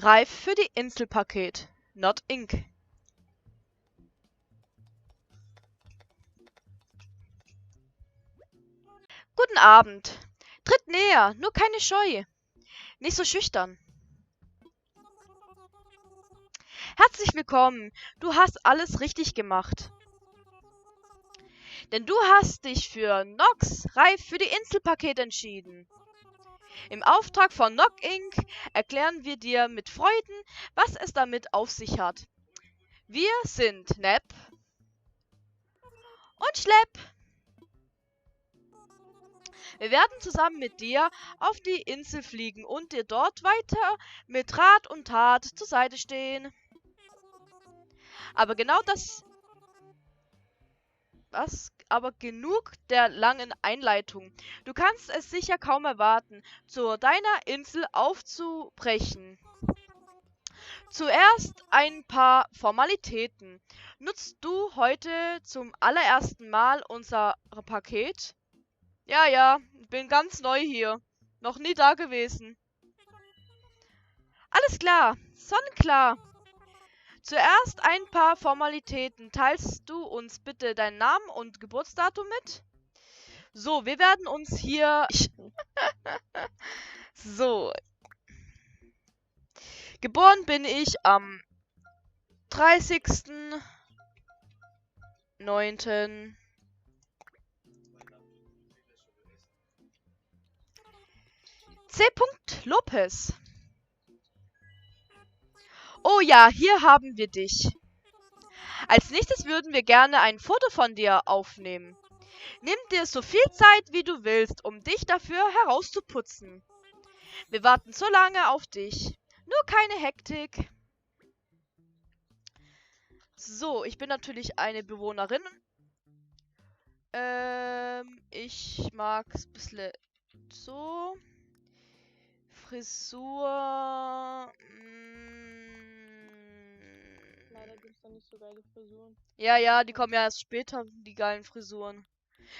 Reif für die Inselpaket. Not Inc. Guten Abend. Tritt näher, nur keine Scheu. Nicht so schüchtern. Herzlich willkommen. Du hast alles richtig gemacht. Denn du hast dich für Nox Reif für die Inselpaket entschieden. Im Auftrag von Nock Inc. erklären wir dir mit Freuden, was es damit auf sich hat. Wir sind Nep und Schlepp. Wir werden zusammen mit dir auf die Insel fliegen und dir dort weiter mit Rat und Tat zur Seite stehen. Aber genau das... Aber genug der langen Einleitung. Du kannst es sicher kaum erwarten, zu deiner Insel aufzubrechen. Zuerst ein paar Formalitäten. Nutzt du heute zum allerersten Mal unser Paket? Ja, bin ganz neu hier. Noch nie da gewesen. Alles klar, sonnenklar. Zuerst ein paar Formalitäten. Teilst du uns bitte deinen Namen und Geburtsdatum mit? So, wir werden uns hier... So. Geboren bin ich am 30.09. C. Lopez. Oh ja, hier haben wir dich. Als nächstes würden wir gerne ein Foto von dir aufnehmen. Nimm dir so viel Zeit, wie du willst, um dich dafür herauszuputzen. Wir warten so lange auf dich. Nur keine Hektik. So, ich bin natürlich eine Bewohnerin. Ich mag es ein bisschen so. Frisur. Leider gibt es da nicht so geile Frisuren. Ja, die kommen ja erst später, die geilen Frisuren.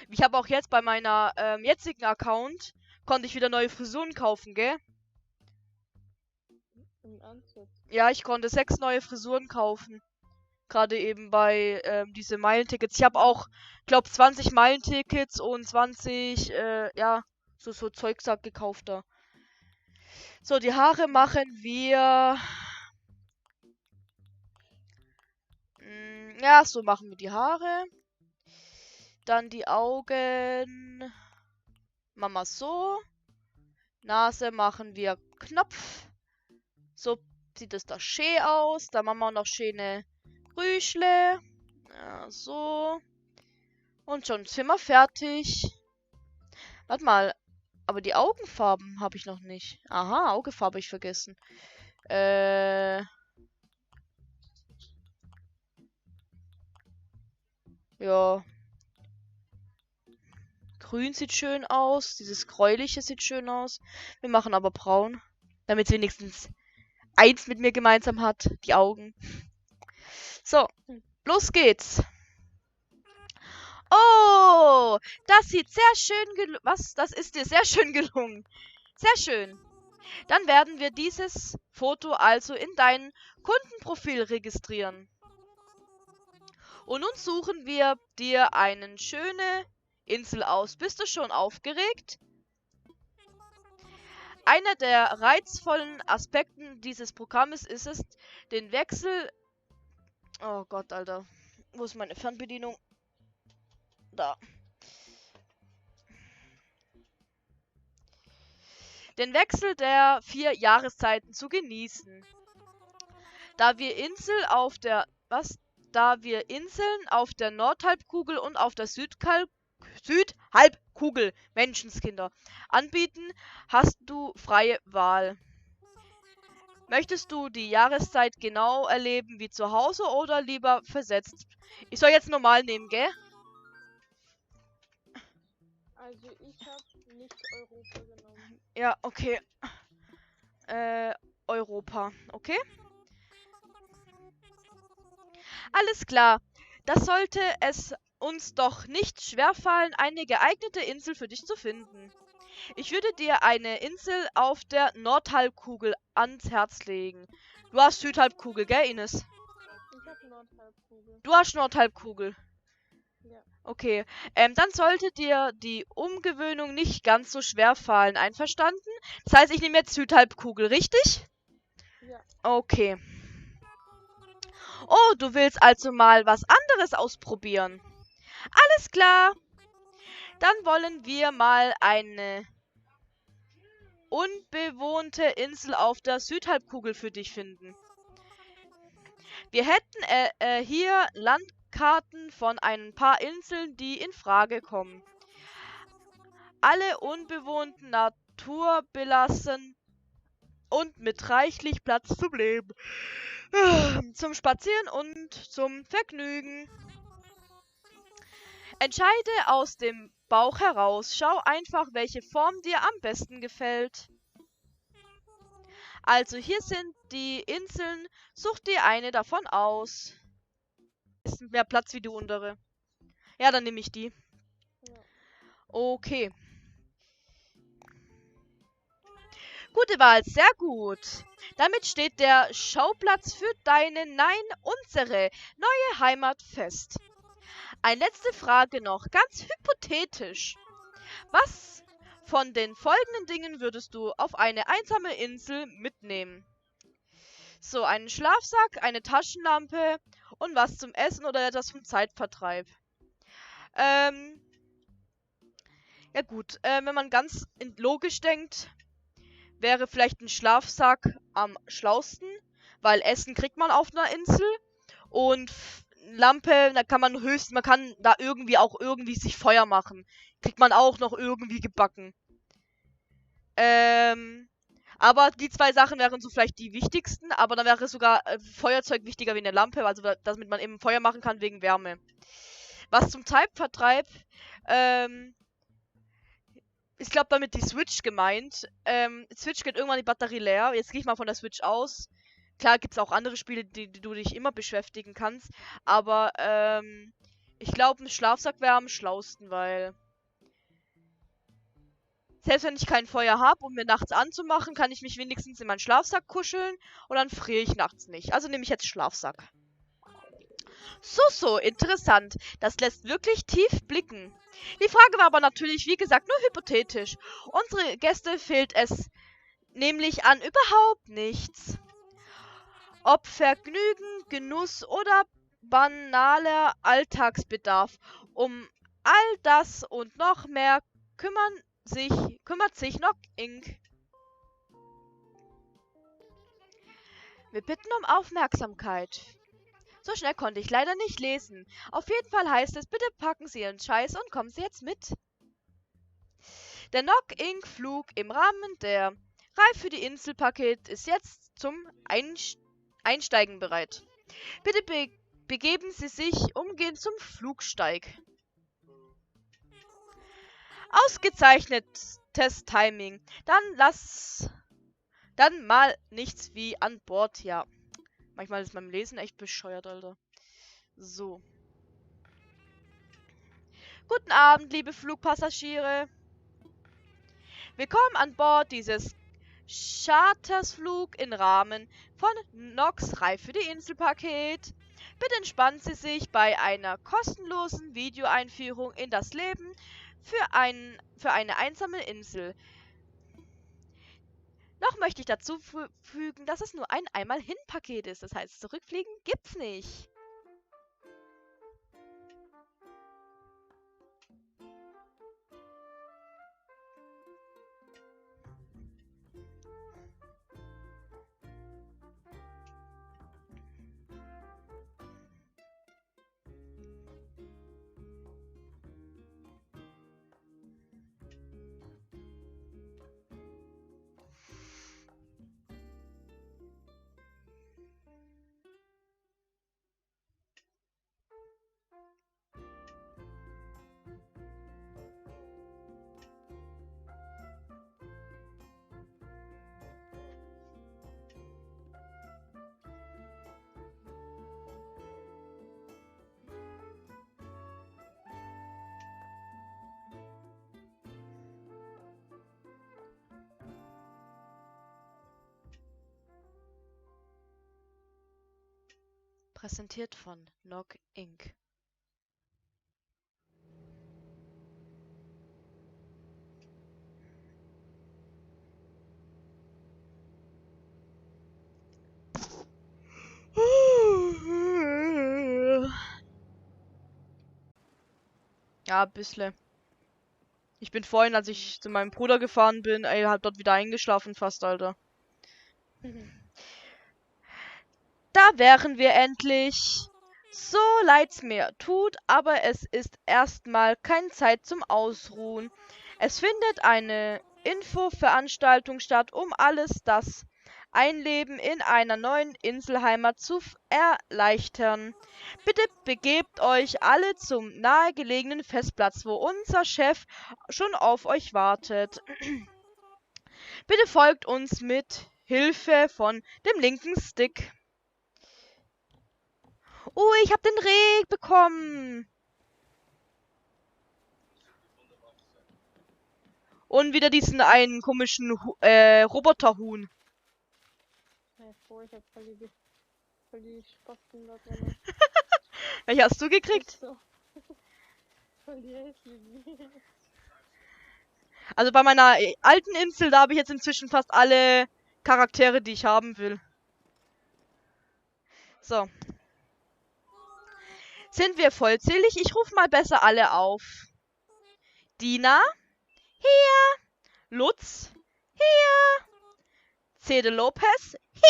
Ich habe auch jetzt bei meiner jetzigen Account, konnte ich wieder neue Frisuren kaufen, gell? Im Ernst jetzt? Ja, ich konnte 6 neue Frisuren kaufen. Gerade eben bei diese Meilentickets. Ich habe auch, glaube 20 Meilentickets und 20, ja, so Zeugsack gekauft da. So, die Haare machen wir... Ja, so machen wir die Haare. Dann die Augen. Machen wir so. Nase machen wir Knopf. So sieht es da schön aus. Da machen wir noch schöne Rüschle. Ja, so. Und schon sind wir fertig. Warte mal. Aber die Augenfarben habe ich noch nicht. Aha, Augenfarbe ich vergessen. Ja. Grün sieht schön aus. Dieses gräuliche sieht schön aus. Wir machen aber braun. Damit es wenigstens eins mit mir gemeinsam hat. Die Augen. So. Los geht's. Oh, das sieht sehr schön gelungen. Was? Das ist dir sehr schön gelungen. Sehr schön. Dann werden wir dieses Foto also in dein Kundenprofil registrieren. Und nun suchen wir dir eine schöne Insel aus. Bist du schon aufgeregt? Einer der reizvollen Aspekten dieses Programmes ist es, den Wechsel... Oh Gott, Alter. Wo ist meine Fernbedienung? Da. Den Wechsel der 4 Jahreszeiten zu genießen. Da wir Inseln auf der Nordhalbkugel und auf der Südhalbkugel Menschenskinder anbieten, hast du freie Wahl. Möchtest du die Jahreszeit genau erleben wie zu Hause oder lieber versetzt? Ich soll jetzt normal nehmen, gell? Also ich habe nicht Europa genommen. Ja, okay. Europa, okay? Alles klar. Das sollte es uns doch nicht schwerfallen, eine geeignete Insel für dich zu finden. Ich würde dir eine Insel auf der Nordhalbkugel ans Herz legen. Du hast Südhalbkugel, gell, Ines? Ich habe Nordhalbkugel. Du hast Nordhalbkugel. Ja. Okay. Dann sollte dir die Umgewöhnung nicht ganz so schwer fallen. Einverstanden? Das heißt, ich nehme jetzt Südhalbkugel, richtig? Ja. Okay. Oh, du willst also mal was anderes ausprobieren. Alles klar. Dann wollen wir mal eine unbewohnte Insel auf der Südhalbkugel für dich finden. Wir hätten hier Landkarten von ein paar Inseln, die in Frage kommen. Alle unbewohnten, naturbelassen und mit reichlich Platz zum Leben. Zum Spazieren und zum Vergnügen. Entscheide aus dem Bauch heraus. Schau einfach, welche Form dir am besten gefällt. Also hier sind die Inseln. Such dir eine davon aus. Ist mehr Platz wie die untere. Ja, dann nehme ich die. Ja. Okay. Gute Wahl, sehr gut. Damit steht der Schauplatz für deine, nein, unsere neue Heimat fest. Eine letzte Frage noch, ganz hypothetisch. Was von den folgenden Dingen würdest du auf eine einsame Insel mitnehmen? So, einen Schlafsack, eine Taschenlampe und was zum Essen oder etwas zum Zeitvertreib. Ja gut, wenn man ganz logisch denkt, wäre vielleicht ein Schlafsack am schlausten, weil Essen kriegt man auf einer Insel und Lampe, da kann man man kann da irgendwie sich Feuer machen. Kriegt man auch noch irgendwie gebacken. Aber die zwei Sachen wären so vielleicht die wichtigsten, aber dann wäre sogar Feuerzeug wichtiger wie eine Lampe, also damit man eben Feuer machen kann wegen Wärme. Was zum Zeitvertreib, ich glaube damit die Switch gemeint. Switch geht irgendwann die Batterie leer. Jetzt gehe ich mal von der Switch aus. Klar gibt es auch andere Spiele, die du dich immer beschäftigen kannst. Aber ich glaube, ein Schlafsack wäre am schlausten, weil selbst wenn ich kein Feuer habe, um mir nachts anzumachen, kann ich mich wenigstens in meinen Schlafsack kuscheln und dann friere ich nachts nicht. Also nehme ich jetzt Schlafsack. So, interessant. Das lässt wirklich tief blicken. Die Frage war aber natürlich, wie gesagt, nur hypothetisch. Unsere Gäste fehlt es nämlich an überhaupt nichts. Ob Vergnügen, Genuss oder banaler Alltagsbedarf. Um all das und noch mehr kümmert sich Nock Inc. Wir bitten um Aufmerksamkeit. So schnell konnte ich leider nicht lesen. Auf jeden Fall heißt es, bitte packen Sie Ihren Scheiß und kommen Sie jetzt mit. Der Nock Inc. Flug im Rahmen der Reif für die Insel-Paket ist jetzt zum Einsteigen bereit. Bitte begeben Sie sich umgehend zum Flugsteig. Ausgezeichnetes Timing. Dann mal nichts wie an Bord, ja. Manchmal ist beim Lesen echt bescheuert, Alter. So. Guten Abend, liebe Flugpassagiere. Willkommen an Bord dieses Chartersflug im Rahmen von Nox Reif für die Insel-Paket. Bitte entspannen Sie sich bei einer kostenlosen Videoeinführung in das Leben für eine einsame Insel. Noch möchte ich dazu fügen, dass es nur ein Einmal-Hin-Paket ist. Das heißt, zurückfliegen gibt's nicht. Präsentiert von Nock Inc. Ja, bissle. Ich bin vorhin, als ich zu meinem Bruder gefahren bin, ey, hab dort wieder eingeschlafen fast, Alter. Da wären wir endlich. So leid's mir tut, aber es ist erstmal keine Zeit zum Ausruhen. Es findet eine Infoveranstaltung statt, um alles das Einleben in einer neuen Inselheimat zu erleichtern. Bitte begebt euch alle zum nahegelegenen Festplatz, wo unser Chef schon auf euch wartet. Bitte folgt uns mit Hilfe von dem linken Stick. Ich hab den Reh bekommen. Und wieder diesen einen komischen Roboterhuhn. Ich hab voll die Spasten da drin. Welche hast du gekriegt? So. Voll die hässlichen. Also bei meiner alten Insel, da habe ich jetzt inzwischen fast alle Charaktere, die ich haben will. So. Sind wir vollzählig? Ich rufe mal besser alle auf. Dina? Hier. Lutz? Hier. Cede Lopez? Hier.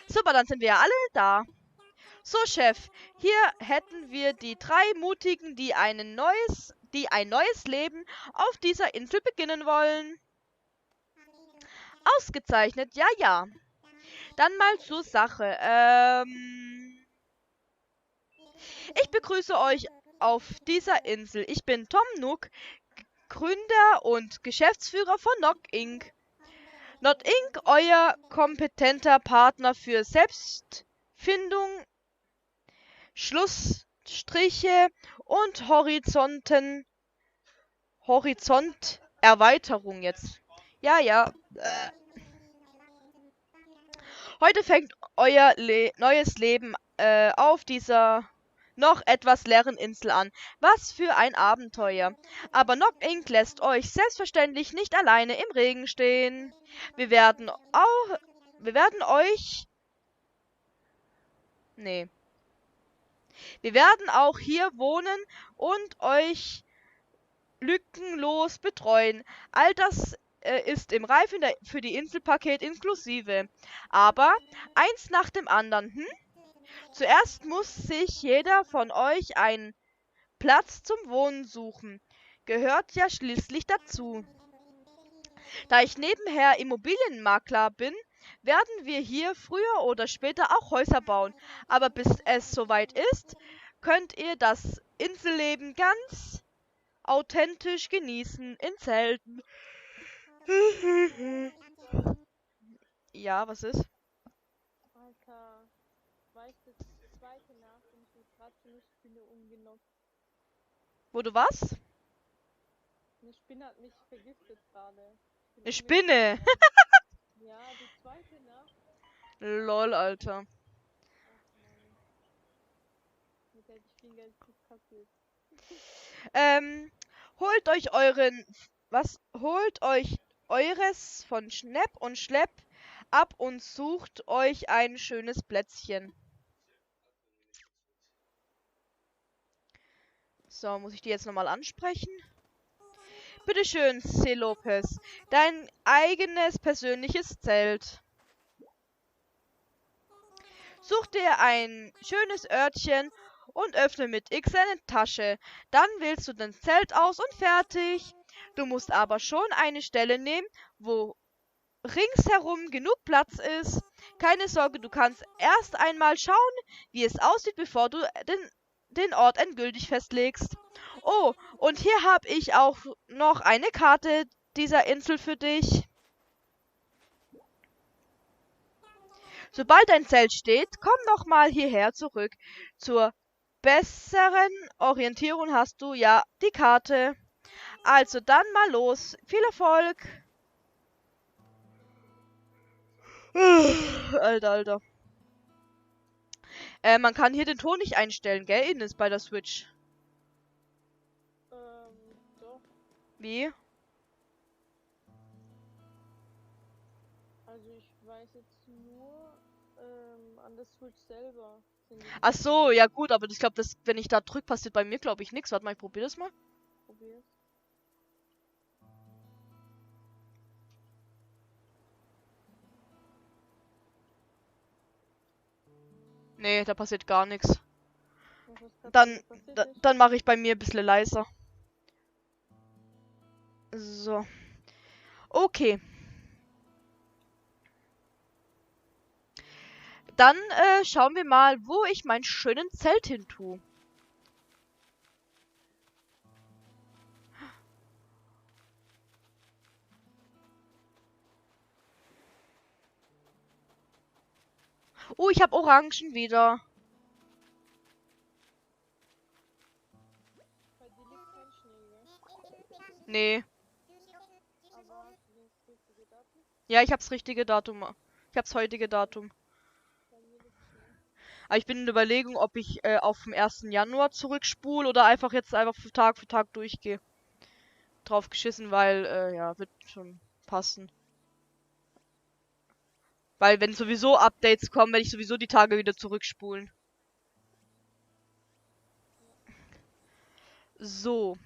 Super, dann sind wir ja alle da. So, Chef, hier hätten wir die 3 Mutigen, die ein neues Leben auf dieser Insel beginnen wollen. Ausgezeichnet, ja, ja. Dann mal zur Sache. Ich begrüße euch auf dieser Insel. Ich bin Tom Nook, Gründer und Geschäftsführer von Nock Inc. Nock Inc., euer kompetenter Partner für Selbstfindung, Schlussstriche und Horizonterweiterung jetzt. Ja, ja. Heute fängt euer neues Leben auf dieser noch etwas leeren Insel an. Was für ein Abenteuer. Aber Nock Inc. lässt euch selbstverständlich nicht alleine im Regen stehen. Wir werden auch hier wohnen und euch lückenlos betreuen. All das ist im Reifen für die Inselpaket inklusive. Aber eins nach dem anderen, Zuerst muss sich jeder von euch einen Platz zum Wohnen suchen. Gehört ja schließlich dazu. Da ich nebenher Immobilienmakler bin, werden wir hier früher oder später auch Häuser bauen. Aber bis es soweit ist, könnt ihr das Inselleben ganz authentisch genießen in Zelten. Ja, was ist? Alter, weißt du, die zweite Nacht und ich bin gerade so eine Spinne umgenockt. Wo du was? Eine Spinne hat mich vergiftet gerade. Eine Spinne! Ja, die zweite Nacht. Lol, Alter. Ach Mann. Mit der hätte ich viel Geld kassiert. Holt euch eures von Schnepp und Schlepp ab und sucht euch ein schönes Plätzchen. So, muss ich die jetzt nochmal ansprechen? Bitteschön, C. Lopez. Dein eigenes persönliches Zelt. Such dir ein schönes Örtchen und öffne mit X eine Tasche. Dann wählst du dein Zelt aus und fertig. Du musst aber schon eine Stelle nehmen, wo ringsherum genug Platz ist. Keine Sorge, du kannst erst einmal schauen, wie es aussieht, bevor du den Ort endgültig festlegst. Oh, und hier habe ich auch noch eine Karte dieser Insel für dich. Sobald dein Zelt steht, komm noch mal hierher zurück. Zur besseren Orientierung hast du ja die Karte. Also dann mal los. Viel Erfolg. Alter. Man kann hier den Ton nicht einstellen, gell? Innen ist bei der Switch. Doch. Wie? Also ich weiß jetzt nur, an der Switch selber sind die Ach so, ja gut, aber ich glaube, das, wenn ich da drück, passiert bei mir, glaube ich, nichts. Warte mal, ich probiere das mal. probiert. Nee, da passiert gar nichts. Was grad Dann, bei mir passiert ist. dann mache ich bei mir ein bisschen leiser. So. Okay. Dann schauen wir mal, wo ich mein schönen Zelt hin tue. Oh, ich habe Orangen wieder. Bei dir liegt kein Schnee, gell? Nee. Aber hast du das richtige Datum? Ja, ich hab's richtige Datum. Ich hab's heutige Datum. Bei mir liegt Schnee. Aber ich bin in der Überlegung, ob ich auf den 1. Januar zurückspule oder einfach jetzt einfach für Tag durchgehe. Drauf geschissen, weil, ja, wird schon passen. Weil wenn sowieso Updates kommen, werde ich sowieso die Tage wieder zurückspulen. So.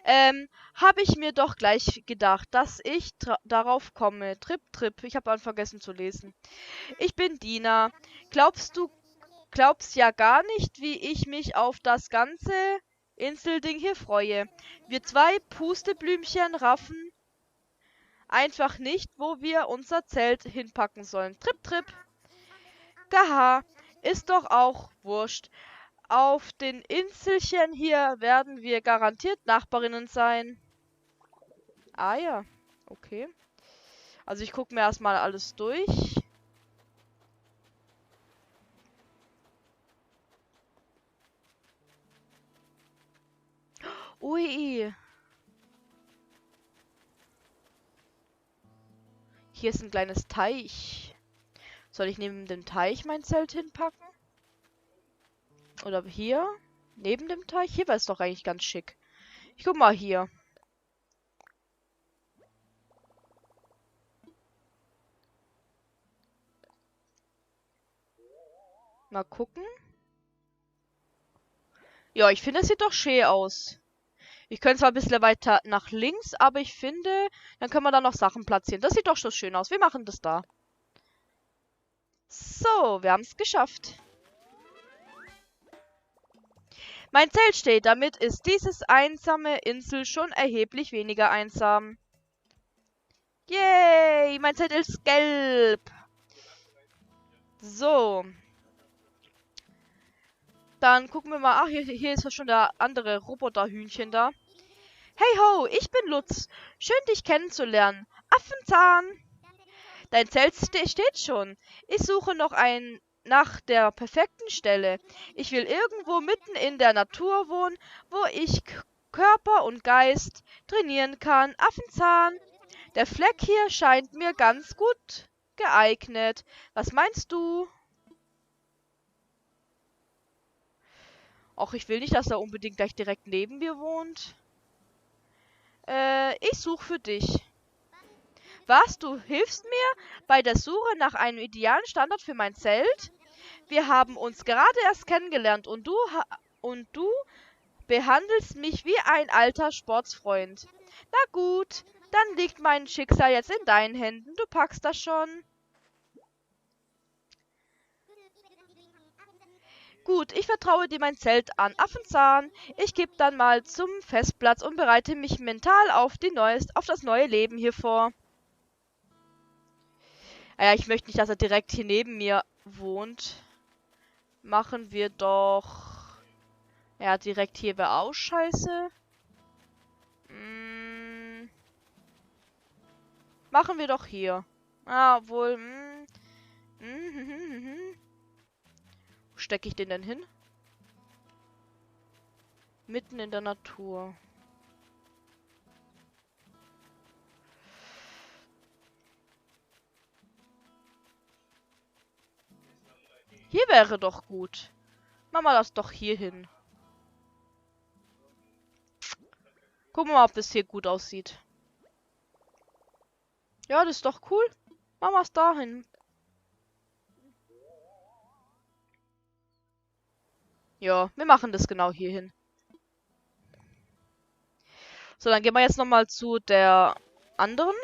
Habe ich mir doch gleich gedacht, dass ich darauf komme. Trip, Trip. Ich habe vergessen zu lesen. Ich bin Dina. Glaubst ja gar nicht, wie ich mich auf das ganze Inselding hier freue. Wir zwei Pusteblümchen raffen einfach nicht, wo wir unser Zelt hinpacken sollen. Trip, Trip. Gaha. Ist doch auch wurscht. Auf den Inselchen hier werden wir garantiert Nachbarinnen sein. Ah ja, okay. Also ich gucke mir erstmal alles durch. Ui. Hier ist ein kleines Teich. Soll ich neben dem Teich mein Zelt hinpacken? Oder hier? Neben dem Teich? Hier wäre es doch eigentlich ganz schick. Ich guck mal hier. Mal gucken. Ja, ich finde, es sieht doch schön aus. Ich könnte zwar ein bisschen weiter nach links, aber ich finde, dann können wir da noch Sachen platzieren. Das sieht doch schon schön aus. Wir machen das da. So, wir haben es geschafft. Mein Zelt steht. Damit ist dieses einsame Insel schon erheblich weniger einsam. Yay, mein Zelt ist gelb. So. Dann gucken wir mal. Ach, hier ist ja schon der andere Roboterhühnchen da. Hey ho, ich bin Lutz. Schön, dich kennenzulernen. Affenzahn. Dein Zelt steht schon. Ich suche noch nach der perfekten Stelle. Ich will irgendwo mitten in der Natur wohnen, wo ich Körper und Geist trainieren kann. Affenzahn. Der Fleck hier scheint mir ganz gut geeignet. Was meinst du? Och, ich will nicht, dass er unbedingt gleich direkt neben mir wohnt. Ich suche für dich. Was? Du hilfst mir bei der Suche nach einem idealen Standort für mein Zelt? Wir haben uns gerade erst kennengelernt und du behandelst mich wie ein alter Sportsfreund. Na gut, dann liegt mein Schicksal jetzt in deinen Händen. Du packst das schon. Gut, ich vertraue dir mein Zelt an. Affenzahn. Ich gebe dann mal zum Festplatz und bereite mich mental auf das neue Leben hier vor. Ja, ich möchte nicht, dass er direkt hier neben mir wohnt. Machen wir doch... Ja, direkt hier wäre auch scheiße. Machen wir doch hier. Ah, obwohl... Wo stecke ich den denn hin? Mitten in der Natur. Hier wäre doch gut. Machen wir das doch hier hin. Gucken wir mal, ob das hier gut aussieht. Ja, das ist doch cool. Machen wir es dahin. Ja, wir machen das genau hier hin. So, dann gehen wir jetzt nochmal zu der anderen.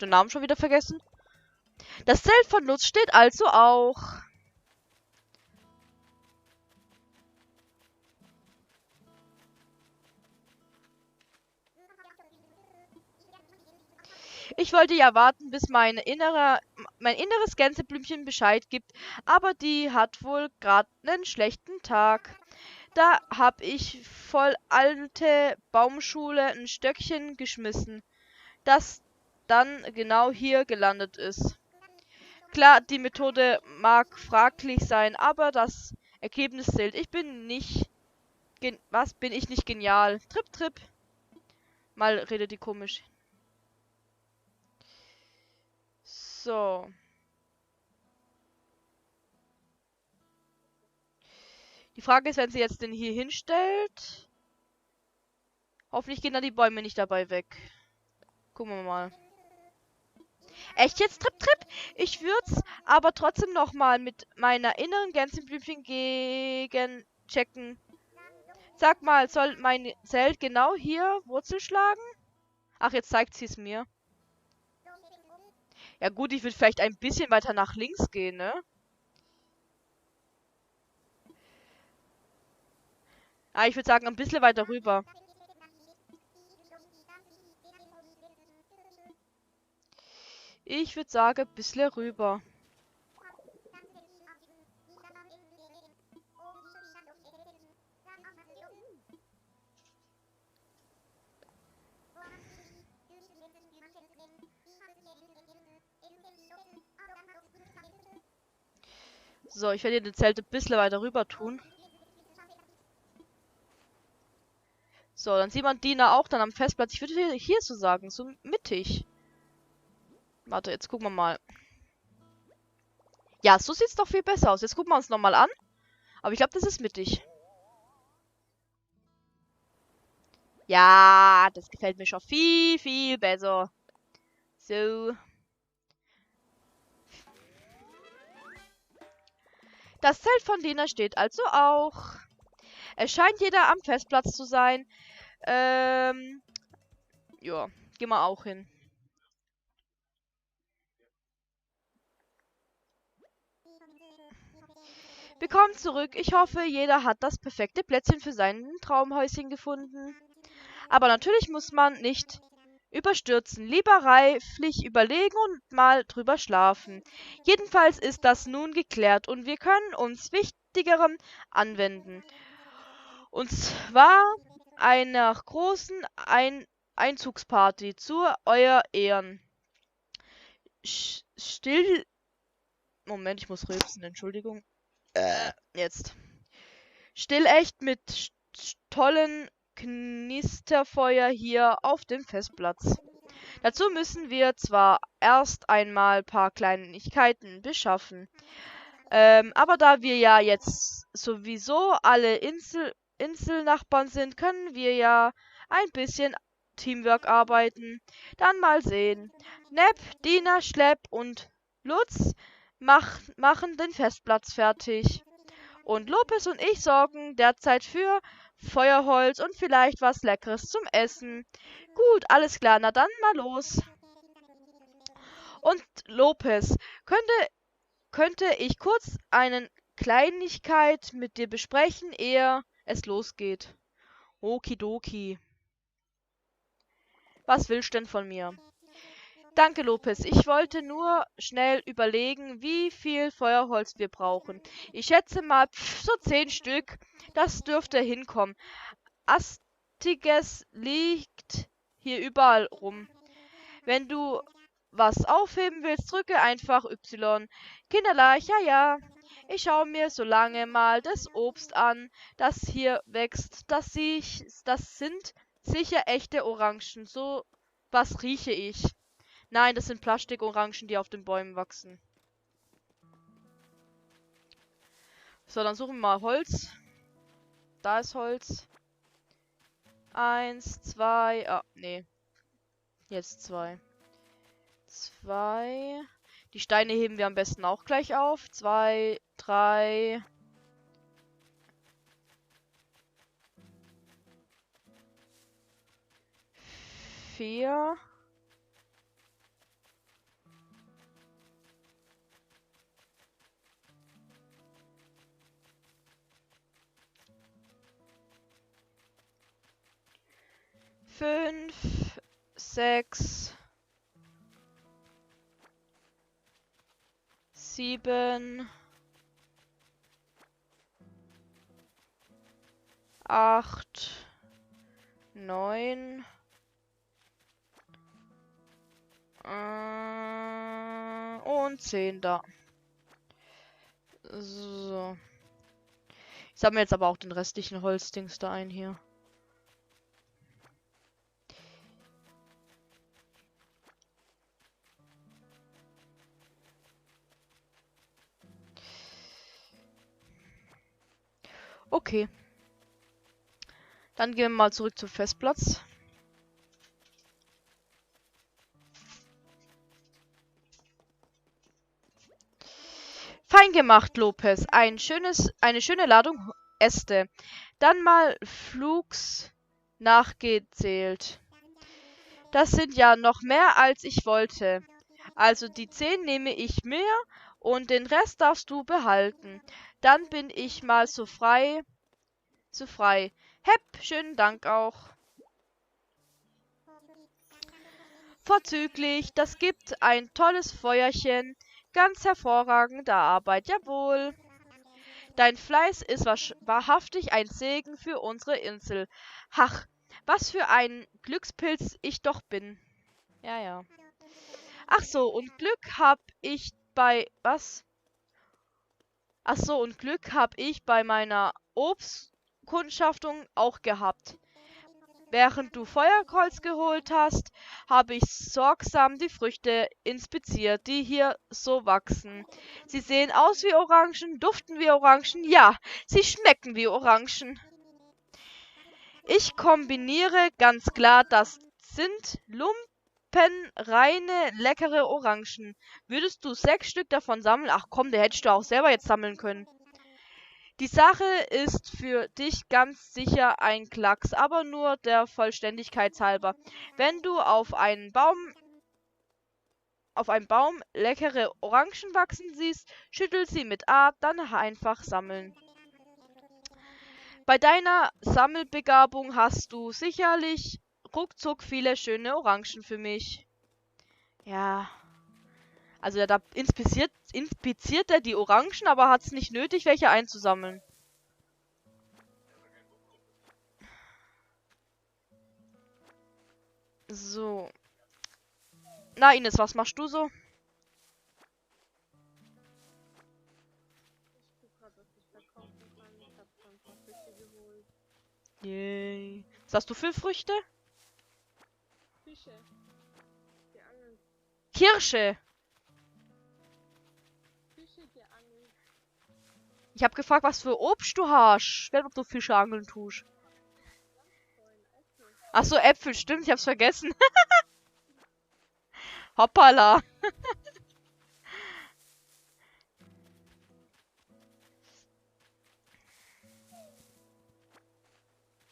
Den Namen schon wieder vergessen. Das Zelt von Lutz steht also auch. Ich wollte ja warten, bis mein inneres Gänseblümchen Bescheid gibt, aber die hat wohl gerade einen schlechten Tag. Da hab ich voll alte Baumschule ein Stöckchen geschmissen, das dann genau hier gelandet ist. Klar, die Methode mag fraglich sein, aber das Ergebnis zählt. Ich bin nicht... Was? Bin ich nicht genial? Trip, trip. Mal redet die komisch. So. Die Frage ist, wenn sie jetzt den hier hinstellt. Hoffentlich gehen da die Bäume nicht dabei weg. Gucken wir mal. Echt jetzt, Trip, Trip? Ich würd's aber trotzdem nochmal mit meiner inneren Gänseblümchen gegen checken. Sag mal, soll mein Zelt genau hier Wurzel schlagen? Ach, jetzt zeigt sie es mir. Ja gut, ich würde vielleicht ein bisschen weiter nach links gehen, ne? Ah, ich würde sagen, ein bisschen weiter rüber. Ich würde sagen, ein bisschen rüber. So, ich werde das Zelt ein bisschen weiter rüber tun. So, dann sieht man Dina auch dann am Festplatz. Ich würde hier so sagen, so mittig. Warte, jetzt gucken wir mal. Ja, so sieht's doch viel besser aus. Jetzt gucken wir uns nochmal an. Aber ich glaube, das ist mittig. Ja, das gefällt mir schon viel, viel besser. So. Das Zelt von Dina steht also auch. Es scheint jeder am Festplatz zu sein. Ja, gehen wir auch hin. Willkommen zurück. Ich hoffe, jeder hat das perfekte Plätzchen für sein Traumhäuschen gefunden. Aber natürlich muss man nicht überstürzen. Lieber reiflich überlegen und mal drüber schlafen. Jedenfalls ist das nun geklärt und wir können uns Wichtigerem anwenden. Und zwar einer großen Einzugsparty zu euer Ehren. Still. Moment, ich muss rülpsen, Entschuldigung. Jetzt. Stillecht mit tollen Knisterfeuer hier auf dem Festplatz. Dazu müssen wir zwar erst einmal paar Kleinigkeiten beschaffen. Aber da wir ja jetzt sowieso alle Inselnachbarn sind, können wir ja ein bisschen Teamwork arbeiten. Dann mal sehen. Nep, Dina, Schlepp und Lutz machen den Festplatz fertig. Und Lopez und ich sorgen derzeit für Feuerholz und vielleicht was Leckeres zum Essen. Gut, alles klar, na dann mal los. Und Lopez, könnte ich kurz eine Kleinigkeit mit dir besprechen, ehe es losgeht? Okidoki. Was willst du denn von mir? Danke, Lopez. Ich wollte nur schnell überlegen, wie viel Feuerholz wir brauchen. Ich schätze mal so 10 Stück. Das dürfte hinkommen. Astiges liegt hier überall rum. Wenn du was aufheben willst, drücke einfach Y. Kinderleich, ja. Ich schaue mir so lange mal das Obst an, das hier wächst. Das sind sicher echte Orangen. So was rieche ich. Nein, das sind Plastikorangen, die auf den Bäumen wachsen. So, dann suchen wir mal Holz. Da ist Holz. 1, 2. Ah, nee. Jetzt 2. 2. Die Steine heben wir am besten auch gleich auf. 2, 3. 4. 5, 6, 7, 8, 9 und 10 da. So. Ich sammle jetzt aber auch den restlichen Holzdings da ein hier. Okay. Dann gehen wir mal zurück zum Festplatz. Fein gemacht, Lopez. Eine schöne Ladung Äste. Dann mal flugs nachgezählt. Das sind ja noch mehr, als ich wollte. Also die 10 nehme ich mir und den Rest darfst du behalten. Dann bin ich mal so frei. Hepp, schönen Dank auch. Vorzüglich, das gibt ein tolles Feuerchen. Ganz hervorragende Arbeit, jawohl. Dein Fleiß ist wahrhaftig ein Segen für unsere Insel. Ach, was für ein Glückspilz ich doch bin. Ja, ja. Ach so, und Glück hab ich bei... Was? Ach so, und Glück hab ich bei meiner Obstkundschaftung auch gehabt. Während du Feuerholz geholt hast, habe ich sorgsam die Früchte inspiziert, die hier so wachsen. Sie sehen aus wie Orangen, duften wie Orangen, ja, sie schmecken wie Orangen. Ich kombiniere ganz klar, das sind lumpenreine, leckere Orangen. Würdest du 6 Stück davon sammeln? Ach komm, der hättest du auch selber jetzt sammeln können. Die Sache ist für dich ganz sicher ein Klacks, aber nur der Vollständigkeit halber. Wenn du auf einem Baum leckere Orangen wachsen siehst, schüttel sie mit A, dann einfach sammeln. Bei deiner Sammelbegabung hast du sicherlich ruckzuck viele schöne Orangen für mich. Ja, also da inspiziert er die Orangen, aber hat es nicht nötig, welche einzusammeln. So. Na, Ines, was machst du so? Ich guck grad, was ich verkaufen kann. Ich hab schon ein paar Fische geholt. Yay. Was hast du für Früchte? Fische. Geangelt. Kirsche. Fische geangelt. Ich habe gefragt, was für Obst du hast. Wenn ob du Fische angeln tust. Landfreund, Äpfel. Ach so, Äpfel, stimmt, ich hab's vergessen. Hoppala. Du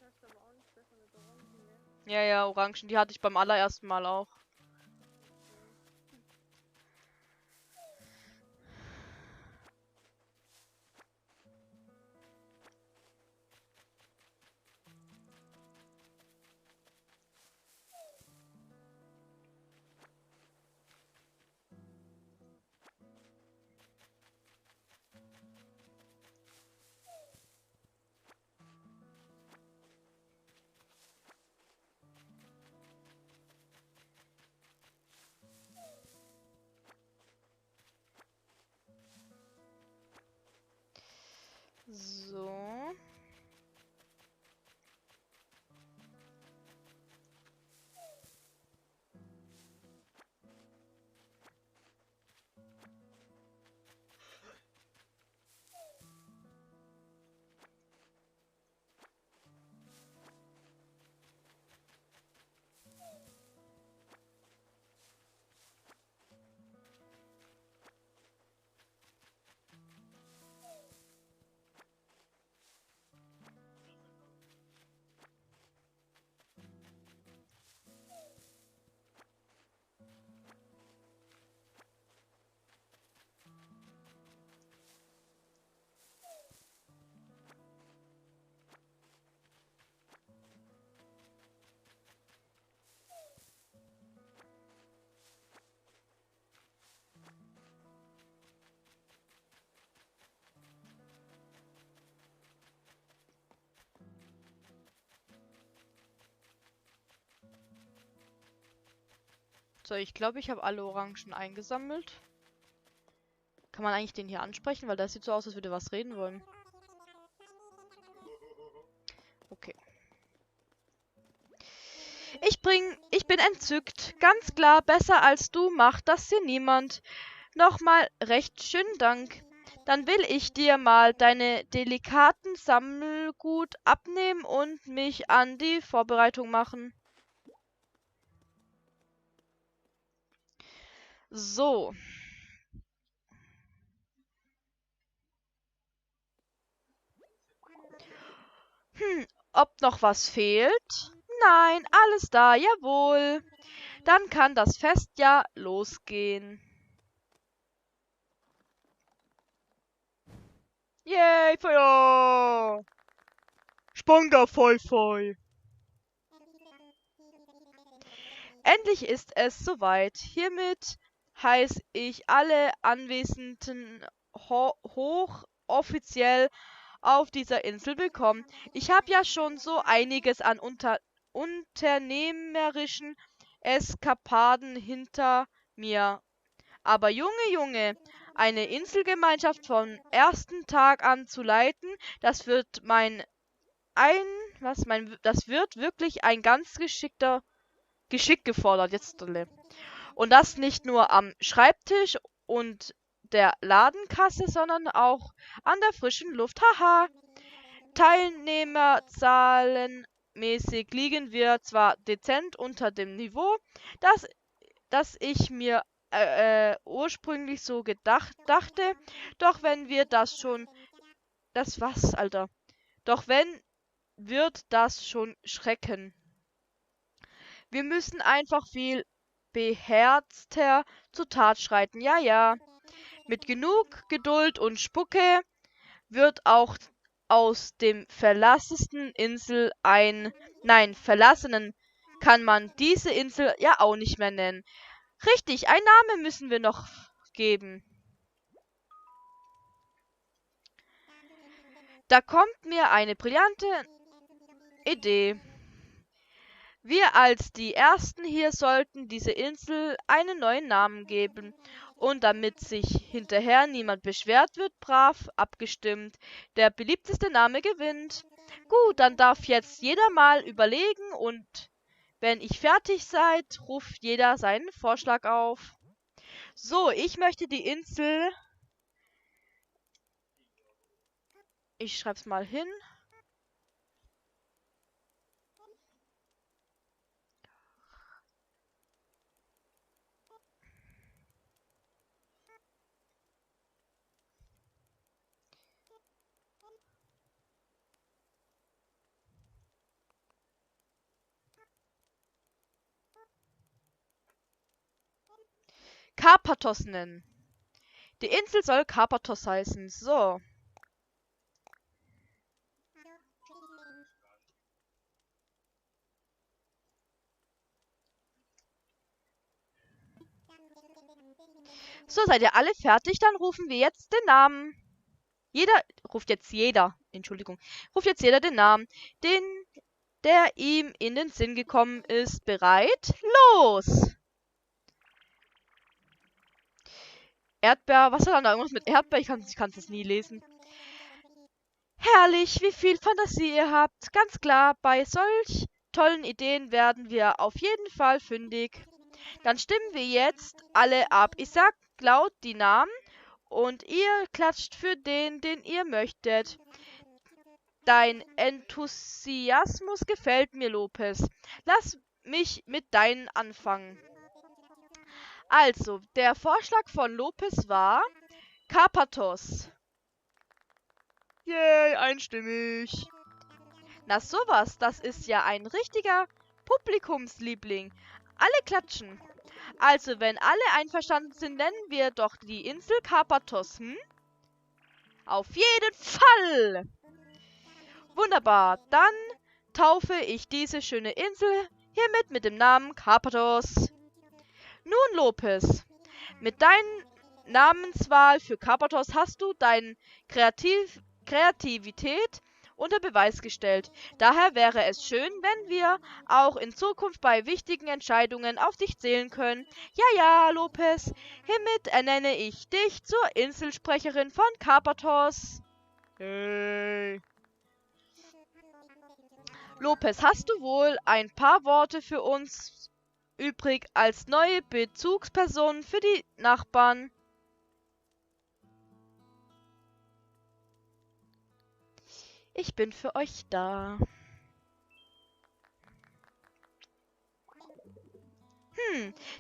hast aber auch nicht besser mit Orangen, ne? Ja, ja, Orangen, die hatte ich beim allerersten Mal auch. So. So, ich glaube, ich habe alle Orangen eingesammelt. Kann man eigentlich den hier ansprechen? Weil das sieht so aus, als würde was reden wollen. Okay. Ich bin entzückt. Ganz klar, besser als du macht das hier niemand. Nochmal recht schönen Dank. Dann will ich dir mal deine delikaten Sammelgut abnehmen und mich an die Vorbereitung machen. So. Ob noch was fehlt? Nein, alles da, jawohl. Dann kann das Fest ja losgehen. Yay, Feuer! Spanga, Feu, Feu! Endlich ist es soweit. Hiermit heiße ich alle Anwesenden hochoffiziell auf dieser Insel willkommen. Ich habe ja schon so einiges an unternehmerischen Eskapaden hinter mir. Aber Junge, eine Inselgemeinschaft vom ersten Tag an zu leiten, das wird das wird wirklich ein ganz Geschick gefordert, jetzt. Und das nicht nur am Schreibtisch und der Ladenkasse, sondern auch an der frischen Luft. Haha. Teilnehmerzahlenmäßig liegen wir zwar dezent unter dem Niveau, das ich mir ursprünglich so dachte, doch wenn wir das schon... Das was, Alter? Doch wenn, wird das schon schrecken. Wir müssen einfach viel beherzter zur Tat schreiten. Ja, ja. Mit genug Geduld und Spucke wird auch aus dem verlassensten Insel verlassenen kann man diese Insel ja auch nicht mehr nennen. Richtig, ein Name müssen wir noch geben. Da kommt mir eine brillante Idee. Wir als die Ersten hier sollten dieser Insel einen neuen Namen geben. Und damit sich hinterher niemand beschwert, wird brav abgestimmt. Der beliebteste Name gewinnt. Gut, dann darf jetzt jeder mal überlegen und wenn ich fertig seid, ruft jeder seinen Vorschlag auf. So, ich möchte die Insel... Ich schreib's mal hin. Karpathos nennen. Die Insel soll Karpathos heißen. So. So, seid ihr alle fertig? Dann rufen wir jetzt den Namen. Ruft jetzt jeder den Namen, der ihm in den Sinn gekommen ist. Bereit? Los! Erdbeer, was hat da irgendwas mit Erdbeer? Ich kann es nie lesen. Herrlich, wie viel Fantasie ihr habt. Ganz klar, bei solch tollen Ideen werden wir auf jeden Fall fündig. Dann stimmen wir jetzt alle ab. Ich sag laut die Namen und ihr klatscht für den ihr möchtet. Dein Enthusiasmus gefällt mir, Lopez. Lass mich mit deinen anfangen. Also, der Vorschlag von Lopez war Karpathos. Yay, einstimmig. Na sowas, das ist ja ein richtiger Publikumsliebling. Alle klatschen. Also, wenn alle einverstanden sind, nennen wir doch die Insel Karpathos, hm? Auf jeden Fall! Wunderbar, dann taufe ich diese schöne Insel hiermit mit dem Namen Karpathos. Nun, Lopez, mit deiner Namenswahl für Karpathos hast du deine Kreativität unter Beweis gestellt. Daher wäre es schön, wenn wir auch in Zukunft bei wichtigen Entscheidungen auf dich zählen können. Ja, ja, Lopez. Hiermit ernenne ich dich zur Inselsprecherin von Karpathos. Hey. Lopez, hast du wohl ein paar Worte für uns übrig als neue Bezugsperson für die Nachbarn? Ich bin für euch da.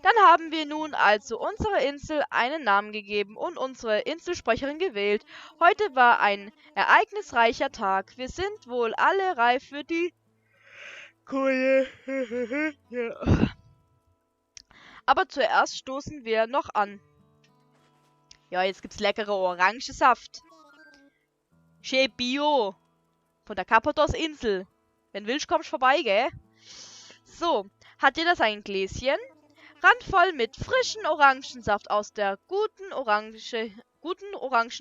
Dann haben wir nun also unserer Insel einen Namen gegeben und unsere Inselsprecherin gewählt. Heute war ein ereignisreicher Tag. Wir sind wohl alle reif für die Koje. Ja. Aber zuerst stoßen wir noch an. Ja, jetzt gibt's leckere Orangensaft. Chez Bio. Von der Karpathos-Insel. Wenn willst, kommst vorbei, gell? So, hat jeder sein Gläschen? Randvoll mit frischen Orangensaft aus der guten Orangen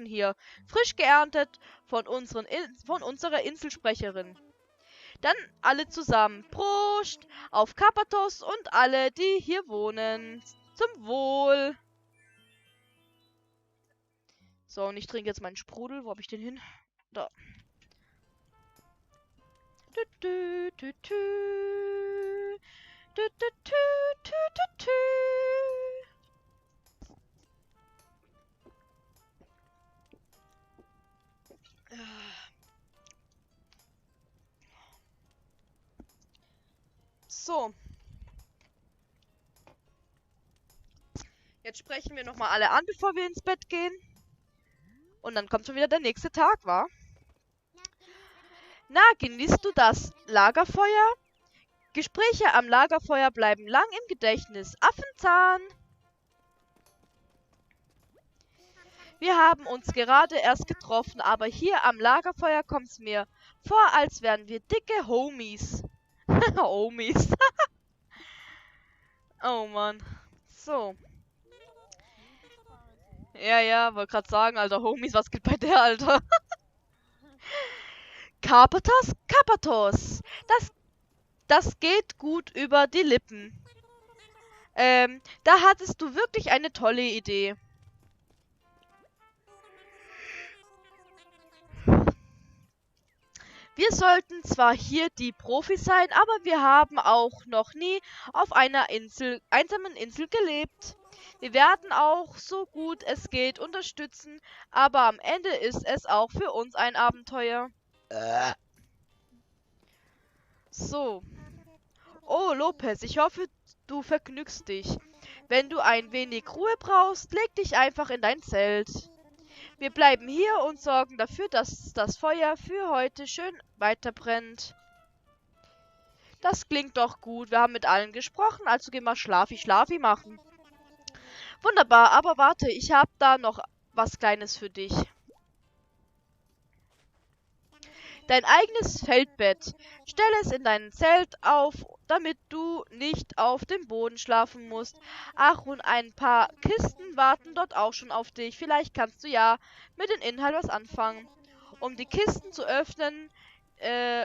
hier. Frisch geerntet von unserer Inselsprecherin. Dann alle zusammen. Prost auf Karpathos und alle, die hier wohnen. Zum Wohl. So, und ich trinke jetzt meinen Sprudel. Wo habe ich den hin? Da. Tü, tü, tü, tü. Tü, tü, tü, tü, tü, tü. So. Jetzt sprechen wir nochmal alle an, bevor wir ins Bett gehen. Und dann kommt schon wieder der nächste Tag, wa? Na, genießt du das Lagerfeuer? Gespräche am Lagerfeuer bleiben lang im Gedächtnis. Affenzahn! Wir haben uns gerade erst getroffen, aber hier am Lagerfeuer kommt's mir vor, als wären wir dicke Homies. Homies. Oh Mann. So. Ja, wollte gerade sagen, Alter, Homies, was geht bei der, Alter? Karpathos. Das geht gut über die Lippen. Da hattest du wirklich eine tolle Idee. Wir sollten zwar hier die Profis sein, aber wir haben auch noch nie auf einer einsamen Insel gelebt. Wir werden auch so gut es geht unterstützen, aber am Ende ist es auch für uns ein Abenteuer. So. Oh, Lopez, ich hoffe, du vergnügst dich. Wenn du ein wenig Ruhe brauchst, leg dich einfach in dein Zelt. Wir bleiben hier und sorgen dafür, dass das Feuer für heute schön weiterbrennt. Das klingt doch gut. Wir haben mit allen gesprochen, also gehen wir Schlafi machen. Wunderbar, aber warte, ich habe da noch was Kleines für dich. Dein eigenes Feldbett. Stell es in dein Zelt auf, damit du nicht auf dem Boden schlafen musst. Ach, und ein paar Kisten warten dort auch schon auf dich. Vielleicht kannst du ja mit dem Inhalt was anfangen. Um die Kisten zu öffnen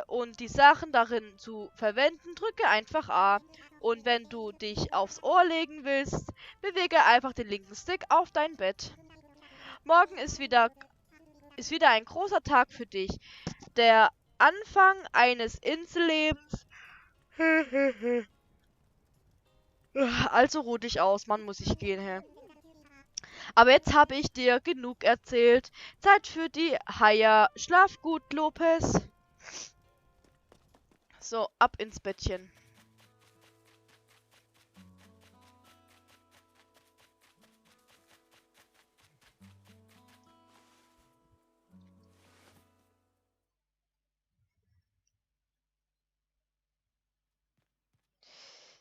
und die Sachen darin zu verwenden, drücke einfach A. Und wenn du dich aufs Ohr legen willst, bewege einfach den linken Stick auf dein Bett. Morgen ist wieder ein großer Tag für dich. Der Anfang eines Insellebens. Also ruh dich aus, Mann, muss ich gehen, hä? Aber jetzt habe ich dir genug erzählt. Zeit für die Haie. Schlaf gut, Lopez. So, ab ins Bettchen.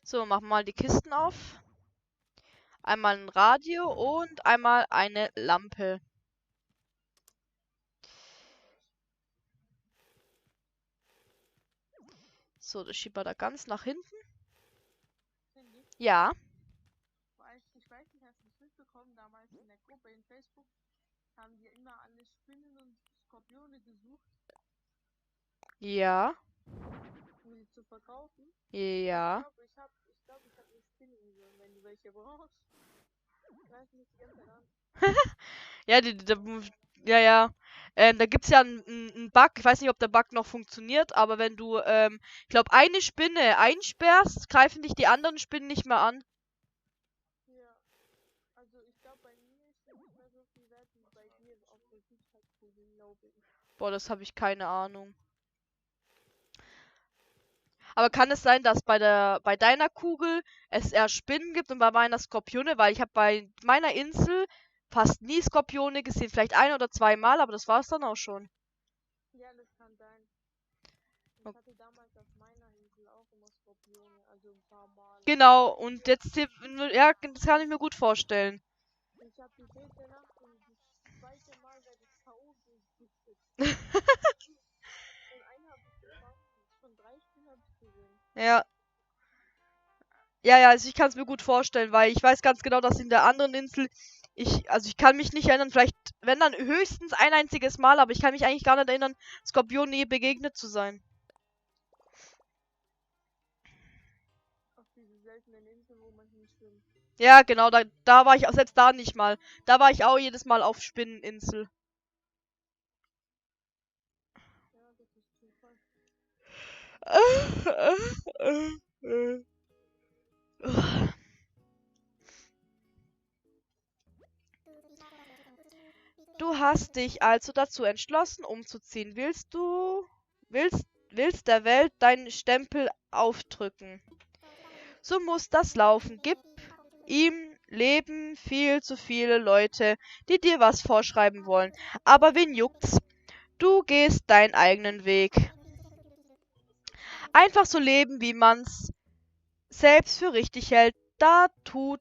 So, machen wir mal die Kisten auf. Einmal ein Radio und einmal eine Lampe. So, das schiebt man da ganz nach hinten. Ja. Ich weiß nicht, hast du es mitbekommen, damals in der Gruppe in Facebook haben wir immer alle Spinnen und Skorpione gesucht. Ja. Um sie zu verkaufen. Ja. Ich hab eine Spinninsel, wenn du welche brauchst. Greif mich die ganze Zeit an. Ja, ja, ja. Da gibt's ja einen Bug. Ich weiß nicht, ob der Bug noch funktioniert, aber wenn du, ich glaube, eine Spinne einsperrst, greifen dich die anderen Spinnen nicht mehr an. Ja. Also ich glaube bei mir ist nicht mehr so viel wert wie bei dir auf der Südhalbkugel, glaube ich. Boah, das habe ich keine Ahnung. Aber kann es sein, dass bei deiner Kugel es eher Spinnen gibt und bei meiner Skorpione? Weil ich habe bei meiner Insel fast nie Skorpione gesehen. Vielleicht ein oder zweimal, aber das war es dann auch schon. Ja, das kann sein. Ich hatte damals auf meiner Insel auch immer Skorpione, also ein paar Mal. Genau, und jetzt, ja, das kann ich mir gut vorstellen. Ich habe die dritte Nacht und das zweite Mal werde ich K.O. durchgiftet. Und einen habe ich gefangen. Von 3 Spinnen habe ich gesehen. Ja. Ja, ja, also ich kann es mir gut vorstellen, weil ich weiß ganz genau, dass in der anderen Insel, also ich kann mich nicht erinnern, vielleicht, wenn dann höchstens ein einziges Mal, aber ich kann mich eigentlich gar nicht erinnern, Skorpionen je begegnet zu sein. Auf diese seltenen Inseln, wo man hinschwimmt. Ja, genau, da war ich auch selbst da nicht mal. Da war ich auch jedes Mal auf Spinneninsel. Ja, das ist Zufall. Du hast dich also dazu entschlossen, umzuziehen. Willst der Welt deinen Stempel aufdrücken? So muss das laufen. Gib ihm leben viel zu viele Leute, die dir was vorschreiben wollen. Aber wen juckt's? Du gehst deinen eigenen Weg. Einfach so leben, wie man's selbst für richtig hält. Da tun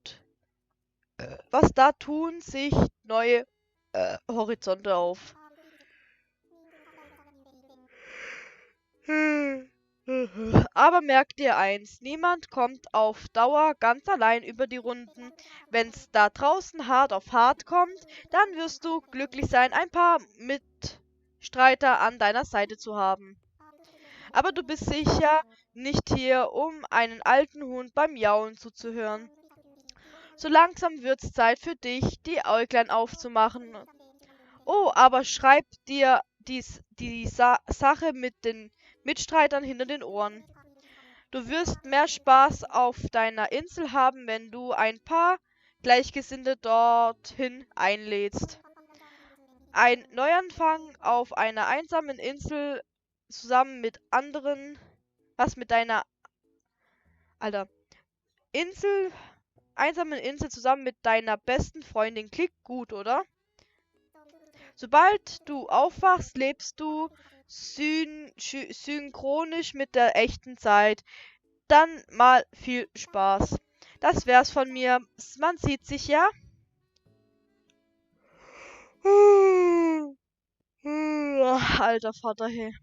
sich neue Horizonte auf. Aber merk dir eins, niemand kommt auf Dauer ganz allein über die Runden. Wenn's da draußen hart auf hart kommt, dann wirst du glücklich sein, ein paar Mitstreiter an deiner Seite zu haben. Aber du bist sicher nicht hier, um einen alten Hund beim Jauen zuzuhören. So langsam wird's Zeit für dich, die Äuglein aufzumachen. Oh, aber schreib dir die Sache mit den Mitstreitern hinter den Ohren. Du wirst mehr Spaß auf deiner Insel haben, wenn du ein paar Gleichgesinnte dorthin einlädst. Ein Neuanfang auf einer einsamen Insel zusammen mit anderen. Was mit deiner. Alter. Insel. Einsamen Insel zusammen mit deiner besten Freundin klingt gut, oder? Sobald du aufwachst, lebst du synchronisch mit der echten Zeit. Dann mal viel Spaß. Das wär's von mir. Man sieht sich, ja? Alter Vater, hey.